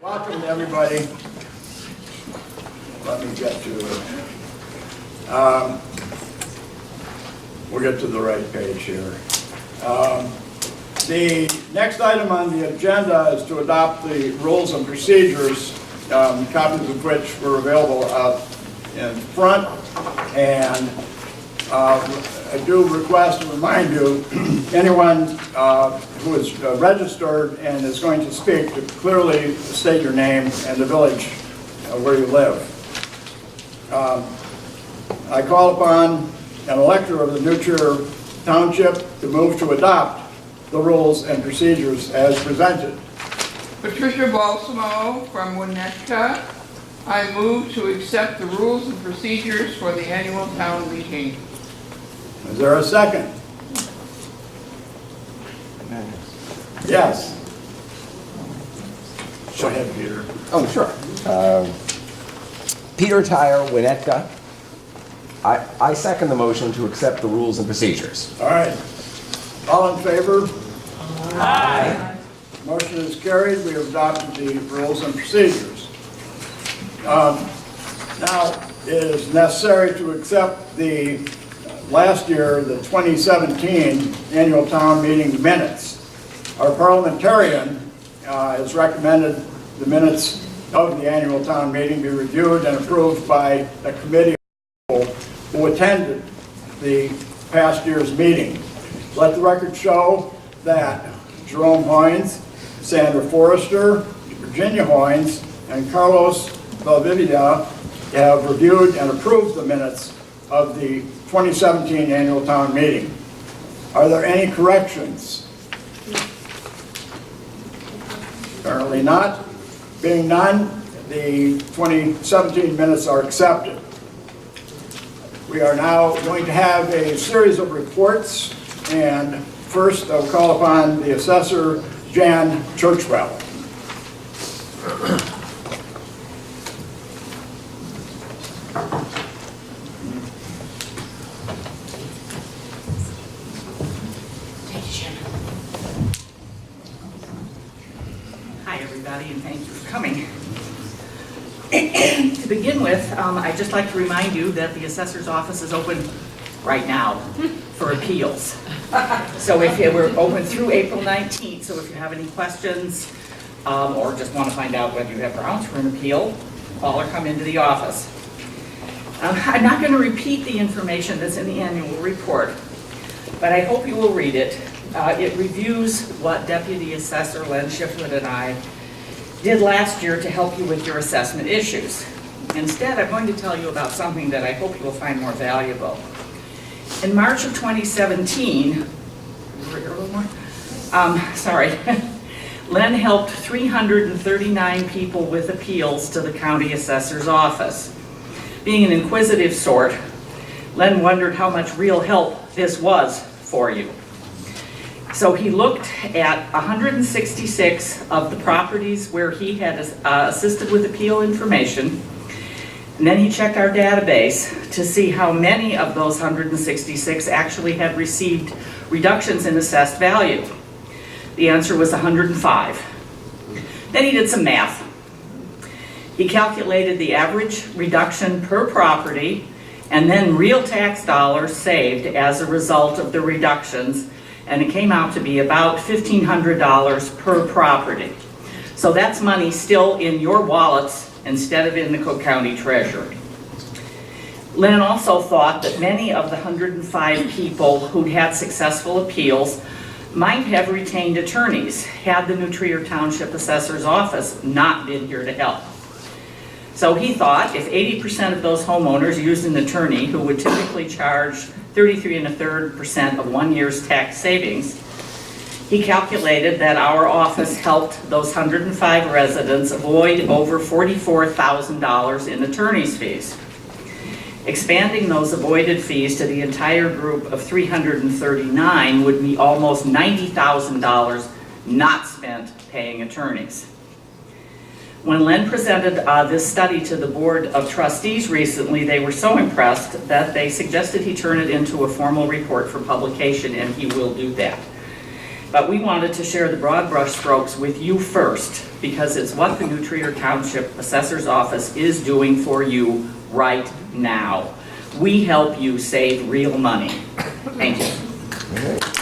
Welcome, everybody. Let me get to it. We'll get to the right page here. The next item on the agenda is to adopt the rules and procedures, copies of which were available out in front. And I do request and remind you, anyone who is registered and is going to speak to clearly state your name and the village where you live. I call upon an elector of the New Township to move to adopt the rules and procedures as presented. Patricia Balsamo from Winnetka. I move to accept the rules and procedures for the annual town meeting. Is there a second? Yes. Go ahead, Peter. Oh, sure. Peter Tyre, Winnetka. I second the motion to accept the rules and procedures. All right. All in favor? Aye. Motion is carried. We have adopted the rules and procedures. Now, it is necessary to accept the last year, the 2017 annual town meeting minutes. Our parliamentarian has recommended the minutes of the annual town meeting be reviewed and approved by a committee of people who attended the past year's meeting. Let the record show that Jerome Hoynes, Sandra Forrester, Virginia Hoynes, and Carlos Valdivia have reviewed and approved the minutes of the 2017 annual town meeting. Are there any corrections? Apparently not. Being none, the 2017 minutes are accepted. We are now going to have a series of reports, and first I'll call upon the Assessor, Jan Churchwell. Hi, everybody, and thank you for coming. To begin with, I'd just like to remind you that the assessor's office is open right now for appeals. So we're open through April 19th, so if you have any questions or just want to find out whether you have grounds for an appeal, call or come into the office. I'm not going to repeat the information that's in the annual report, but I hope you will read it. It reviews what Deputy Assessor Len Shiflett and I did last year to help you with your assessment issues. Instead, I'm going to tell you about something that I hope you will find more valuable. In March of 2017, Len helped 339 people with appeals to the county assessor's office. Being an inquisitive sort, Len wondered how much real help this was for you. So he looked at 166 of the properties where he had assisted with appeal information, and then he checked our database to see how many of those 166 actually had received reductions in assessed value. The answer was 105. Then he did some math. He calculated the average reduction per property and then real tax dollars saved as a result of the reductions, and it came out to be about $1,500 per property. So that's money still in your wallets instead of in the Cook County Treasury. Len also thought that many of the 105 people who'd had successful appeals might have retained attorneys had the New Trier Township Assessor's Office not been here to help. So he thought if 80% of those homeowners used an attorney who would typically charge 33 1/3% of 1 year's tax savings, he calculated that our office helped those 105 residents avoid over $44,000 in attorney's fees. Expanding those avoided fees to the entire group of 339 would be almost $90,000 not spent paying attorneys. When Len presented this study to the Board of Trustees recently, they were so impressed that they suggested he turn it into a formal report for publication, and he will do that. But we wanted to share the broad brush strokes with you first because it's what the New Trier Township Assessor's Office is doing for you right now. We help you save real money. Thank you. All right.